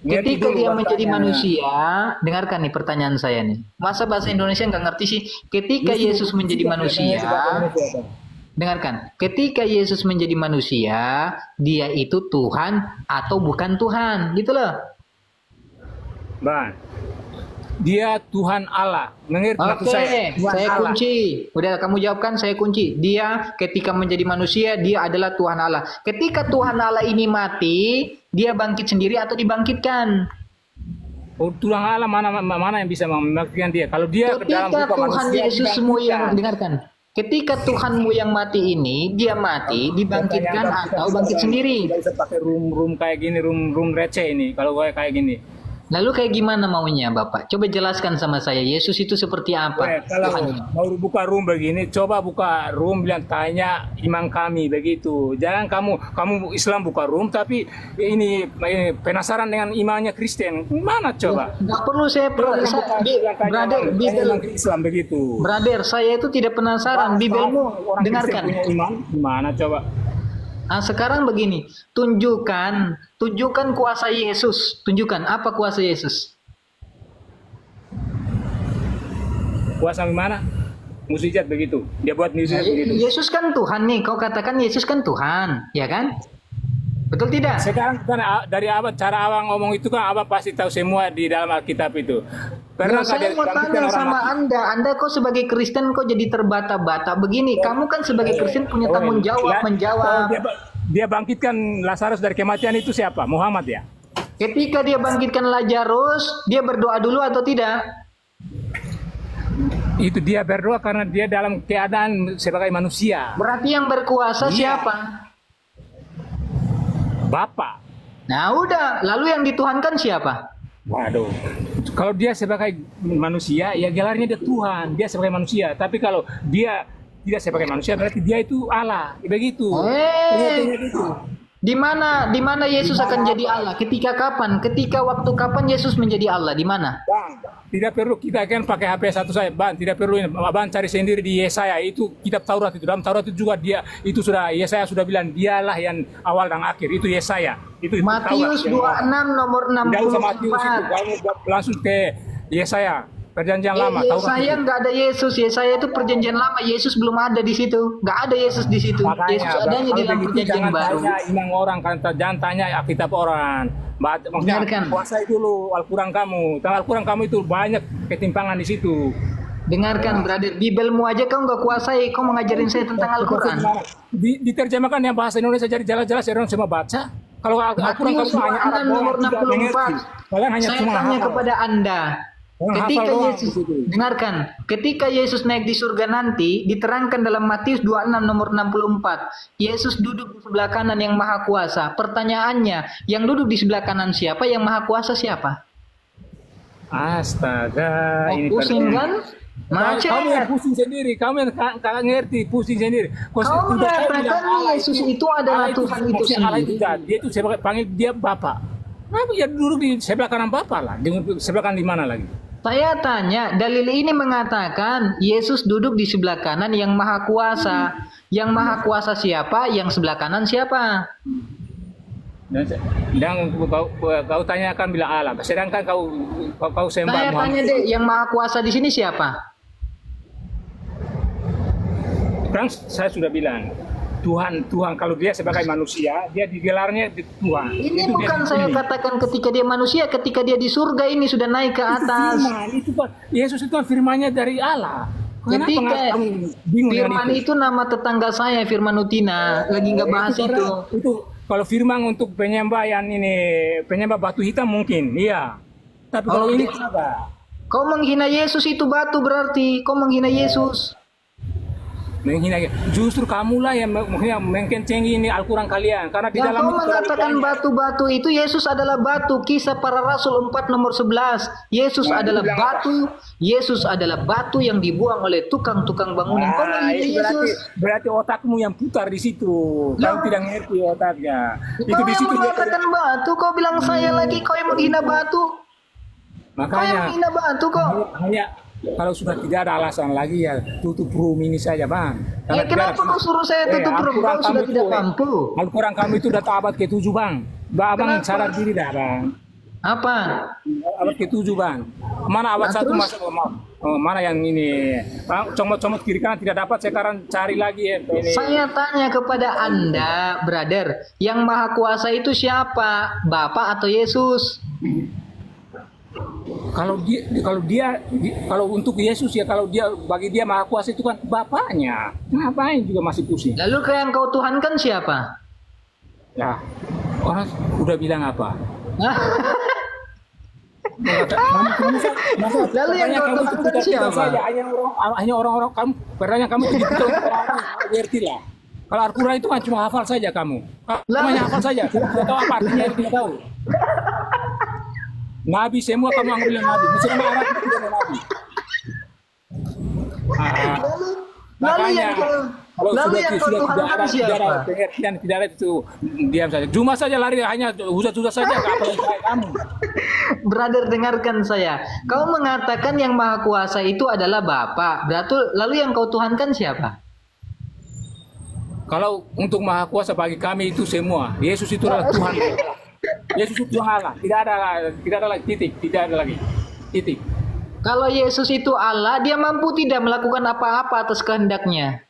Ngerti Ketika dulu dia menjadi bahasanya. manusia, dengarkan nih pertanyaan saya nih. Masa bahasa Indonesia nggak ngerti sih? Ketika Justru Yesus menjadi sikap bahasa manusia, Indonesia, bahasa Indonesia, Bang. dengarkan. Ketika Yesus menjadi manusia, dia itu Tuhan atau bukan Tuhan, gitu loh. Bang, dia Tuhan Allah. Mengerti maksud Oke, Tuhan saya Allah. kunci. Udah kamu jawabkan, saya kunci. Dia ketika menjadi manusia, dia adalah Tuhan Allah. Ketika Tuhan Allah ini mati, dia bangkit sendiri atau dibangkitkan? Oh, Tuhan Allah mana yang bisa membangkitkan dia? Kalau dia ke dalam Ketika rupa Tuhan manusia Yesusmu yang dibangkitkan. dengarkan. Ketika Tuhanmu yang mati ini, dia mati, dibangkitkan Pertanyaan kita atau bisa, bangkit Bang. sendiri? Tidak bisa pakai room kayak gini, room receh ini. Kalau kayak gini. Lalu kayak gimana maunya Bapak? Coba jelaskan sama saya, Yesus itu seperti apa? Kalau Tuhannya. mau buka room begini, coba buka room bilang tanya imam kami begitu. Jangan kamu Islam buka room tapi ini penasaran dengan imamnya Kristen. Mana coba? Nggak perlu Brother, Islam begitu. brother, saya itu tidak penasaran. Bibelmu, Orang Kristen dengarkan. punya iman, gimana coba? Nah, sekarang begini, tunjukkan kuasa Yesus. Tunjukkan apa kuasa Yesus. Kuasa gimana? Mukjizat begitu. Dia buat mukjizat begitu. Yesus kan Tuhan nih. Kau katakan Yesus kan Tuhan, ya kan? Betul tidak? Sekarang kan dari cara abang ngomong itu kan abang pasti tahu semua di dalam Alkitab itu. Nah, saya mau tanya sama Anda kok sebagai Kristen kok jadi terbata-bata begini? Kamu kan sebagai Kristen punya tanggung jawab menjawab. Dia bangkitkan Lazarus dari kematian itu siapa? Muhammad ya? Ketika dia bangkitkan Lazarus, dia berdoa dulu atau tidak? Itu dia berdoa karena dia dalam keadaan sebagai manusia. Berarti yang berkuasa siapa? Bapak. Nah udah, lalu yang dituhankan siapa? Waduh, kalau dia sebagai manusia, ya gelarnya dia Tuhan. Dia sebagai manusia. Tapi kalau dia tidak sebagai manusia, berarti dia itu Allah. Begitu. Di mana Yesus akan jadi Allah? Ketika kapan? Ketika waktu kapan Yesus menjadi Allah? Di mana? Bang, tidak perlu kita kan pakai HP satu saya, Bang. Tidak perlu ini. Bang cari sendiri di Yesaya. Itu kitab Taurat itu. Dalam Taurat itu juga dia itu sudah Yesaya sudah bilang dialah yang awal dan akhir. Itu Yesaya. Itu Matius 26 nomor Tidak usah Matius itu. 64. Kamu langsung ke Yesaya. Perjanjian lama. Yesaya nggak ada Yesus. Yesaya itu perjanjian lama. Yesus belum ada di situ. Nggak ada Yesus di situ. Makanya, Yesus adanya di dalam perjanjian baru. Tanya imam orang kan, jangan tanya Alkitab orang. Maksudnya kuasai dulu Al-Quran kamu. Al-Quran kamu itu banyak ketimpangan di situ. Dengarkan, brother. Bibelmu aja kau nggak kuasai. Kau mau ngajarin saya tentang Al-Quran. Diterjemahkan yang bahasa Indonesia jadi jelas-jelas orang semua baca. Kalau Al-Quran kamu hanya Arab nomor tidak mengerti. 64. Kalian hanya Saya cuma tanya hafal. kepada Anda. Ketika Yesus, dengarkan, ketika Yesus naik di surga nanti, diterangkan dalam Matius 26 nomor 64. Yesus duduk di sebelah kanan yang maha kuasa. Pertanyaannya, yang duduk di sebelah kanan siapa? Yang maha kuasa siapa? Astaga, ini pusing kan? Macet. Kamu yang pusing sendiri, kamu yang kagak ngerti, pusing sendiri. Kau mengatakan Yesus itu adalah Tuhan itu sendiri. Dia itu sebagai panggil dia Bapak. Kenapa ya duduk di sebelah kanan Bapak lah? Di sebelah kanan di mana lagi? Saya tanya, dalil ini mengatakan Yesus duduk di sebelah kanan yang maha kuasa. Yang maha kuasa siapa? Yang sebelah kanan siapa? Dan kau tanyakan bilang Allah. Sedangkan kau sembah Saya Muhammad. tanya deh, yang maha kuasa di sini siapa? Kan saya sudah bilang, Tuhan kalau dia sebagai manusia, dia digelarnya Tuhan. Ini itu bukan saya katakan ketika dia manusia, ketika dia di surga ini sudah naik ke atas. Itu Yesus itu firman-Nya dari Allah. Ketika firman itu nama tetangga saya, Firman Utina, lagi nggak bahas itu. Itu kalau firman untuk penyembah yang ini, penyembah batu hitam mungkin, iya. Tapi kalau ini apa? Kau menghina Yesus itu batu berarti, kau menghina Yesus. Menghina, justru kamulah yang mengkencengi ini Al-Quran kalian karena di dalam kau mengatakan batu-batu itu Yesus adalah batu. Kisah para Rasul 4 nomor 11. Yesus adalah batu. Yesus adalah batu yang dibuang oleh tukang-tukang bangunan. Kau menghina Yesus. Berarti otakmu yang putar di situ. Kamu tidak ngerti otaknya. Itu di situ mengatakan batu. Kau bilang saya lagi. Kau yang menghina batu. Makanya. Kau yang menghina batu kok. Kalau sudah tidak ada alasan lagi ya tutup room ini saja bang. Ya kenapa kau suruh saya tutup room? Kau sudah tidak mampu. Al-Quran kami itu udah abad ke-7 bang. Abang sadar diri dah bang. Apa? Abad ke-7 Bang. Mana abad Nah, 1 terus? masuk mana yang ini? Comot-comot kiri kanan tidak dapat, sekarang cari lagi ya. Ini. Saya tanya kepada Anda, brother, yang maha kuasa itu siapa? Bapak atau Yesus? Kalau untuk Yesus ya, kalau dia bagi dia maha kuasa itu kan bapaknya. Ngapain juga masih pusing? Lalu yang kau tuhankan siapa? Ya, orang udah bilang apa? Lalu yang kau tuhankan siapa? Hanya orang-orang kamu, pertanyaan kamu itu gitu. Ngerti lah. Kalau Al-Quran itu kan cuma hafal saja kamu. Kamu hanya hafal saja, tidak tahu apa artinya, tidak tahu. Nabi semua kamu anggap bilang Nabi. Bisa nama Arab itu tidak Nabi. Lalu yang kau tuhankan siapa? Pengertian tidak ada itu, diam saja. Cuma saja lari, hanya hujat-hujat saja ke apa yang kamu. Brother, dengarkan saya. Kau mengatakan yang maha kuasa itu adalah Bapa. Berarti lalu yang kau tuhankan siapa? Kalau untuk maha kuasa bagi kami itu semua, Yesus itu adalah Tuhan. Yesus itu Tuhan Allah. Tidak ada lagi titik, tidak ada lagi titik. Kalau Yesus itu Allah, dia mampu tidak melakukan apa-apa atas kehendaknya.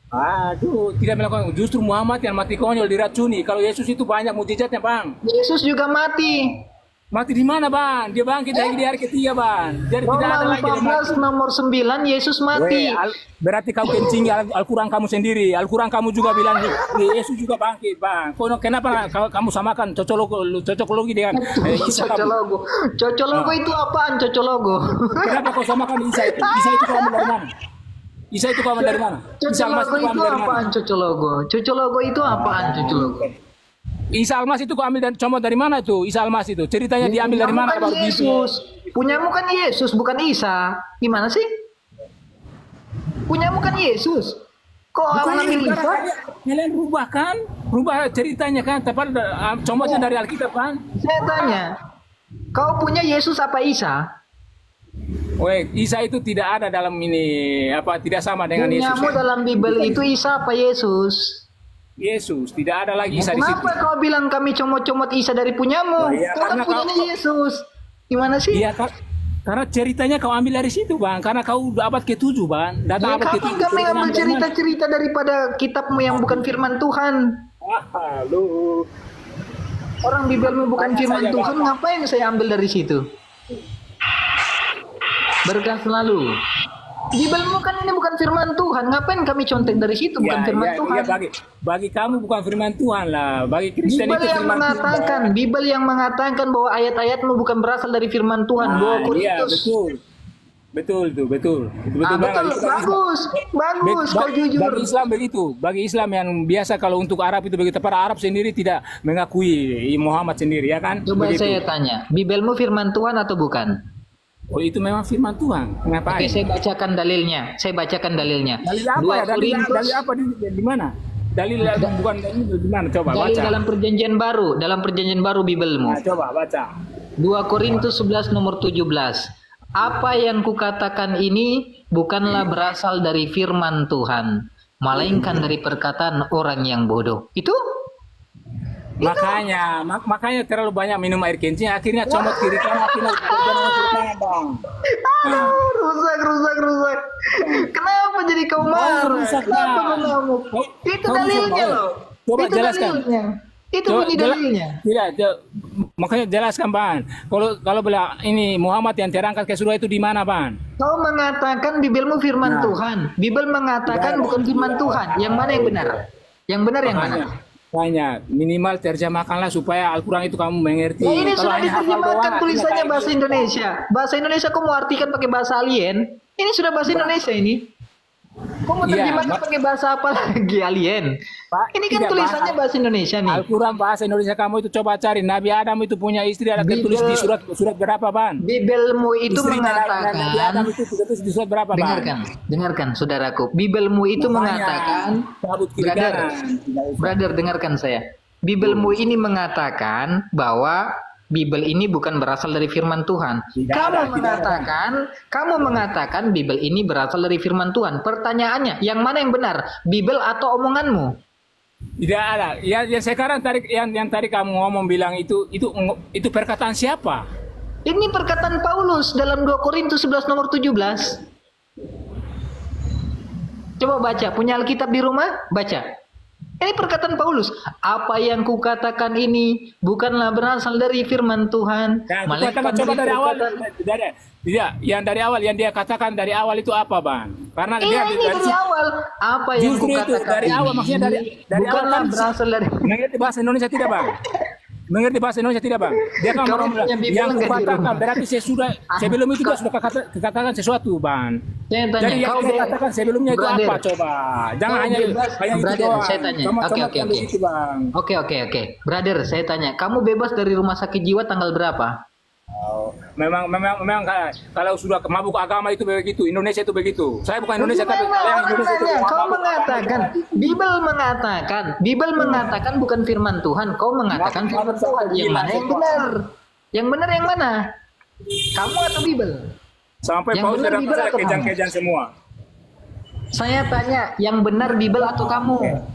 Aduh, tidak melakukan. Justru Muhammad yang mati konyol diracuni. Kalau Yesus itu banyak mukjizatnya, Bang. Yesus juga mati. Mati di mana, Bang? Dia bangkit lagi di hari ketiga, Bang. Jadi tidak ada Roma lagi dia 14 mati. nomor 9 Yesus mati. Berarti kau kencing Al-Quran kamu sendiri. Al-Quran kamu juga bilang Yesus juga bangkit, Bang. Kenapa kamu samakan cocokologi dengan Isa kamu? Cocologo itu apaan cocologo? Kenapa kau samakan Isa itu? Isa itu kau ambil dari mana? Isa itu kau ambil dari mana? Isa Almas Cocologo itu kau itu ambil dari mana? apaan cocologo? Cocologo itu apaan cocologo? Isa Almas itu kau ambil comot dari mana tuh? Isa Almas itu ceritanya diambil dari mana? Punyamu kan Yesus. Punyamu kan Yesus, bukan Isa. Gimana sih? Punyamu kan Yesus. Kok ambil Isa? Kalian rubah kan? Rubah ceritanya kan? Tapi comotnya dari Alkitab kan? Saya tanya, kau punya Yesus apa Isa? Weh, Isa itu tidak ada dalam ini, tidak sama dengan Yesus. Punyamu dalam Bible itu Isa apa Yesus? Yesus, tidak ada lagi Isa di situ. Kenapa kau bilang kami comot-comot Isa dari punyamu? Oh, iya, kau kan karena punyanya Yesus. Gimana sih? Iya, karena ceritanya kau ambil dari situ, Bang. Karena kau abad ke-7, Bang. Datang abad kapan ke-7. kami ambil cerita-cerita daripada kitabmu yang bukan firman Tuhan? Lu. Orang Bibelmu bukan firman Tuhan, ngapain saya ambil dari situ? Berkah selalu. Bibelmu kan ini bukan firman Tuhan, ngapain kami contek dari situ? Bukan firman Tuhan. Bagi kamu bukan firman Tuhan lah. Bagi Kristen Bibel itu yang firman mengatakan, Tuhan. Bibel yang mengatakan bahwa ayat-ayatmu bukan berasal dari firman Tuhan. Iya, betul. Betul. Betul, banget. bagus, kau jujur. Bagi Islam begitu. Bagi Islam yang biasa, kalau untuk Arab itu begitu. Para Arab sendiri tidak mengakui Muhammad sendiri, ya kan? Coba begitu. saya tanya, Bibelmu firman Tuhan atau bukan? Oh, itu memang firman Tuhan. Ngapain? Oke, saya bacakan dalilnya. Dalil apa ya? Dalil apa di mana? Dalil bukan dalil di mana? Coba dalil baca. dalam perjanjian baru Bibelmu. Nah, coba baca. 2 Korintus 11 nomor 17. Apa yang kukatakan ini bukanlah berasal dari firman Tuhan, melainkan dari perkataan orang yang bodoh. Itu? Makanya terlalu banyak minum air kencing, akhirnya comot kiri kanan, akhirnya Bang. Rusak. Kenapa jadi kau marah? Kenapa kau ngamuk? Itu dalilnya loh. Coba itu jelaskan. Dalilnya. Itu bunyi dalilnya. Tidak, makanya jelaskan, Bang. Kalau bilang ini Muhammad yang terangkat ke surga itu di mana, Bang? Kau mengatakan Bibelmu firman Tuhan. Bibel mengatakan bukan firman Tuhan. Yang mana yang benar? Yang benar yang mana? Banyak, minimal terjemahkanlah supaya Al-Quran itu kamu mengerti. Ya, ini kalau sudah diterjemahkan tulisannya bahasa Indonesia. Bahasa Indonesia kau mau artikan pakai bahasa alien? Ini sudah bahasa Indonesia ini. Kau mau terjemahkan pakai bahasa apa lagi, alien? Ini kan tulisannya bahasa Indonesia nih. Al-Quran bahasa Indonesia kamu itu coba cari. Nabi Adam itu punya istri, ada tertulis di surat berapa, Bang? Bibelmu itu mengatakan. Nabi Adam itu tertulis di surat berapa, Bang? Dengarkan, saudaraku. Bibelmu itu mengatakan. Brother, dengarkan saya. Bibelmu ini mengatakan bahwa Bibel ini bukan berasal dari firman Tuhan. Kamu mengatakan Bibel ini berasal dari firman Tuhan. Pertanyaannya, yang mana yang benar? Bibel atau omonganmu? Tidak ada. Yang sekarang yang tadi kamu ngomong bilang itu perkataan siapa? Ini perkataan Paulus dalam 2 Korintus 11 nomor 17. Coba baca, punya Alkitab di rumah? Baca. Ini perkataan Paulus. Apa yang kukatakan ini bukanlah berasal dari firman Tuhan. Nah, coba dari awal. Tidak, yang dari awal yang dia katakan dari awal itu apa, Bang? Karena dia ini dari awal. Apa yang kukatakan dari ini awal, maksudnya dari bukanlah awal berasal dari. Mengerti bahasa Indonesia tidak, Bang? Mengerti bahasa Indonesia tidak, Bang? Dia kan yang kukatakan berarti sebelum itu dia sudah katakan sesuatu, Bang. Jadi yang dia katakan sebelumnya itu apa, coba? Jangan hanya itu doang. Saya tanya. Oke. Brother, saya tanya. Kamu bebas dari rumah sakit jiwa tanggal berapa? Oh, memang kalau sudah mabuk agama itu begitu. Indonesia itu begitu. Saya bukan Indonesia tapi yang Indonesia itu. Kau mengatakan, Bible mengatakan bukan firman Tuhan. Kau mengatakan firman Tuhan. Yang mana yang benar? Yang benar yang mana? Kamu atau Bible? Sampai Paulus sudah kejang-kejang semua. Saya tanya, yang benar Bible atau kamu?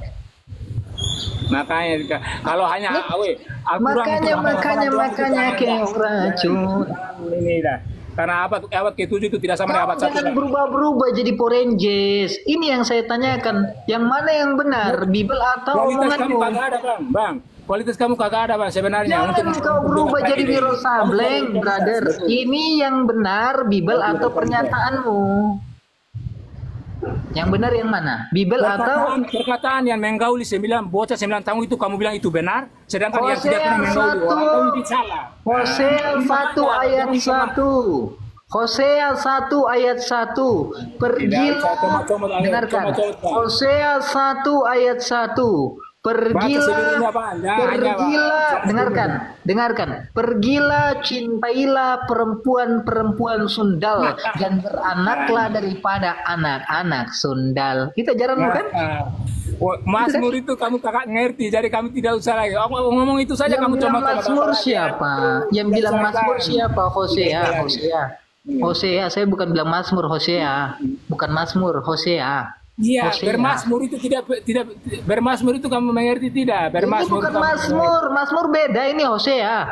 Makanya kalau hanya makanya kayak racun ini dah. Karena abad ke-7 itu tidak sama dengan abad 1. Jangan berubah-berubah jadi Power Rangers. Ini yang saya tanyakan. Yang mana yang benar, Bible atau kualitas kamu omonganmu? kagak ada, Bang. Kualitas kamu kagak ada, Bang, sebenarnya. Jangan kau berubah jadi Wiro Sableng, brother. Ini yang benar, Bible atau pernyataanmu? Yang benar yang mana? Bible atau perkataan yang menggauli 9 bocah 9 tahun itu kamu bilang itu benar, sedangkan yang tidak pernah menggauli orang itu salah. Hosea 1 ayat 1. Hosea 1 ayat 1. Pergilah. Dengarkan. Hosea 1 ayat 1. Pergilah, dengarkan. Pergilah, cintailah perempuan-perempuan sundal dan beranaklah daripada anak-anak sundal. Kita jarang bukan? Mazmur itu kamu kakak ngerti, jadi kami tidak usah lagi ngomong itu saja. Yang kamu coba Mazmur siapa? Yang bilang Mazmur siapa? Hosea. Saya bukan bilang Mazmur, Hosea. Bukan Mazmur, Hosea. Iya, bermasmur itu tidak bermasmur itu kamu mengerti tidak? Bermasmur itu bukan Mazmur beda, ini Hosea.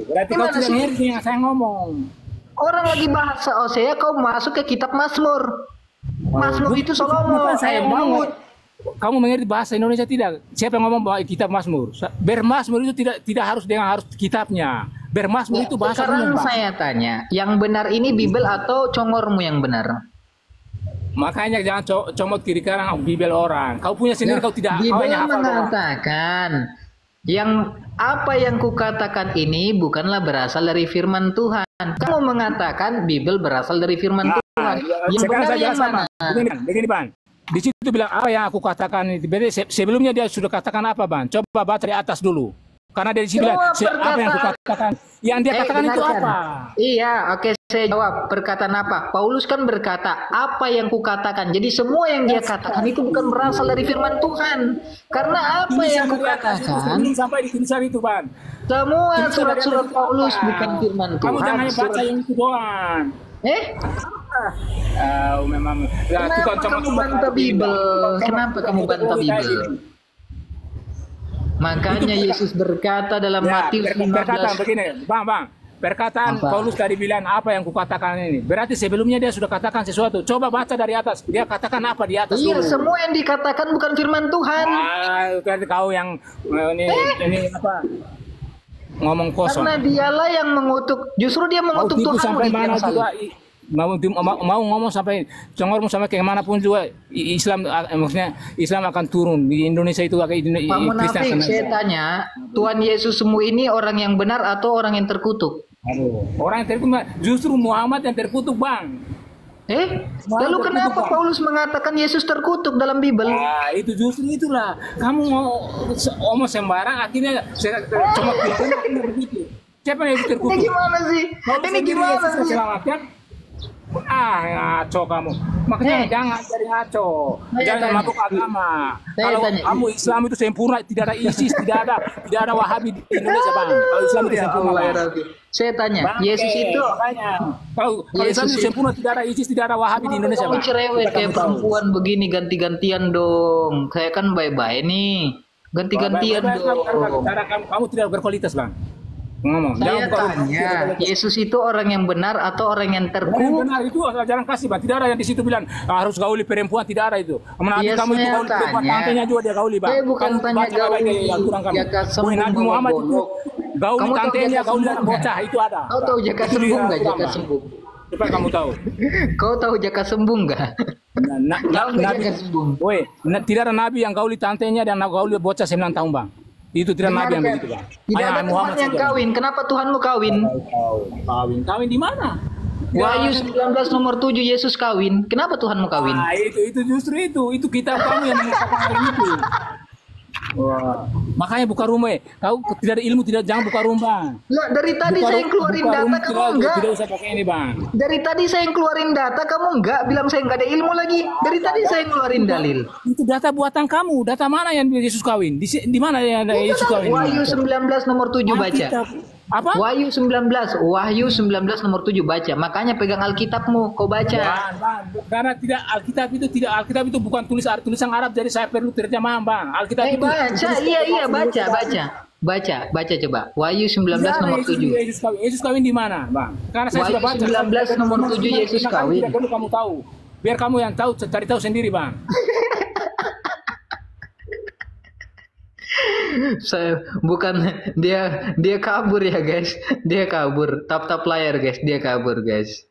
Berarti kau tidak mengerti yang saya ngomong. Orang lagi bahasa Hosea, kau masuk ke kitab Mazmur. Mazmur itu Salomo. Saya ngomong. Kamu mengerti bahasa Indonesia tidak? Siapa yang ngomong bahwa kitab Mazmur? Bermasmur itu tidak harus dengan harus kitabnya. Bermasmur itu bahasa umum. Sekarang saya tanya, yang benar ini Bible atau congormu yang benar? Makanya jangan comot kiri kanan Bible orang. Kau punya sendiri, kau tidak. Bible mengatakan yang apa yang kukatakan ini bukanlah berasal dari firman Tuhan. Kamu mengatakan Bible berasal dari firman Tuhan. Yang benar yang mana? Begini, Bang. Di situ bilang apa yang aku katakan ini. Sebelumnya dia sudah katakan apa, Bang? Coba baca dari atas dulu. Karena dari sini bilang apa yang aku katakan. Yang dia katakan itu apa? Iya, oke, saya jawab. Perkataan apa? Paulus kan berkata, apa yang kukatakan. Jadi semua yang dia katakan itu bukan berasal dari firman Tuhan. Karena apa yang kukatakan sampai di tulisan itu, Bang. Semua surat-surat Paulus bukan firman Tuhan. Kamu jangan baca yang itu doang. Memang. Kenapa kamu bantah Bible? Kenapa kamu bantah Bible? Makanya Yesus berkata dalam Matius 15. Begini, Bang. Perkataan Paulus tadi bilang apa yang kukatakan ini. Berarti sebelumnya dia sudah katakan sesuatu. Coba baca dari atas. Dia katakan apa di atas dulu. Iya, semua yang dikatakan bukan firman Tuhan. Berarti kau yang ini apa? Ngomong kosong. Karena dialah yang mengutuk. Justru dia mengutuk Tuhan. Sampai mana juga mau ngomong sampai congormu sampai ke mana pun juga Islam, maksudnya Islam akan turun di Indonesia itu. Kristen. Saya tanya, Tuhan Yesus semua ini orang yang benar atau orang yang terkutuk? Orang yang terkutuk justru Muhammad yang terkutuk, Bang. Lalu kenapa Paulus mengatakan Yesus terkutuk dalam Bible? Itu justru itulah. Kamu mau ngomong sembarang akhirnya cuma begitu. Siapa yang terkutuk? Ini gimana sih? Ini gimana sih? Ngaco kamu. Makanya jangan jadi ngaco. Jangan mabuk agama. Kalau kamu Islam itu sempurna, tidak ada ISIS, tidak ada Wahabi di Indonesia, Bang. Kalau Islam itu sempurna. Saya tanya, Yesus itu kalau Islam itu sempurna, tidak ada ISIS, tidak ada Wahabi di Indonesia, Bang. Kamu cerewet kayak perempuan begini, ganti-gantian dong. Saya kan bye-bye nih. Ganti-gantian dong. Kamu tidak berkualitas, Bang. Ngomong. Saya Jangan tanya, Yesus itu orang yang benar atau orang yang Yang terku? benar itu ajaran kasih, Bang. Tidak ada yang di situ bilang harus gauli perempuan, tidak ada itu. Nabi Iya, kamu itu saya gauli perempuan, tanya. tantenya juga dia gauli, Bang. Saya bukan Kamu tanya baca baik-baik gauli, Al-Quran kamu. jaka sembung Nabi bawa Muhammad itu golok. gauli Kamu tahu tantenya, jaka gauli sembung anak nggak? bocah itu ada. Kau tahu jaka Itu di sembung nggak? Al-Quran, Jaka Bang. sembung. Supaya kamu tahu. Kau tahu jaka sembung nggak? Tahu nggak Nabi, jaka sembung? woi, tidak ada nabi yang gauli tantenya dan gauli bocah 9 tahun, Bang. Itu tidak nabi yang begitu, Bang. Tidak Hanya ada Tuhan yang saja. kawin. Kenapa Tuhanmu kawin? Kawin di mana? Wahyu 19 nomor 7 Yesus kawin. Kenapa Tuhanmu kawin? Ah, itu justru itu kitab kamu yang mengatakan hari itu. Wah. Makanya buka rumah. Kau tidak ada ilmu, jangan buka rumah. Lah, dari tadi Buka saya yang keluarin buka data rumah, kamu tidak, enggak. tidak usah pakai ini, Bang. Dari tadi saya yang keluarin data kamu enggak bilang saya enggak ada ilmu lagi. Dari tadi saya yang keluarin dalil. Itu data buatan kamu. Data mana yang Yesus kawin? Di mana yang ada Yesus kawin? Wahyu 19 nomor 7 baca. Apa? Wahyu 19 nomor 7 baca. Makanya pegang Alkitabmu, kau baca. Bang, karena Alkitab itu bukan tulisan Arab, jadi saya perlu terjemahan, Bang. Alkitab itu Baca, iya baca coba. Wahyu 19 nomor 7. Yesus kawin di mana, Bang? Karena saya Wahyu sudah baca 19 nomor 7 Yesus kawin. Tidak perlu kamu tahu. Biar kamu yang tahu, cari tahu sendiri, Bang. Saya bukan dia kabur ya guys. Dia kabur. Tap layar guys. Dia kabur guys.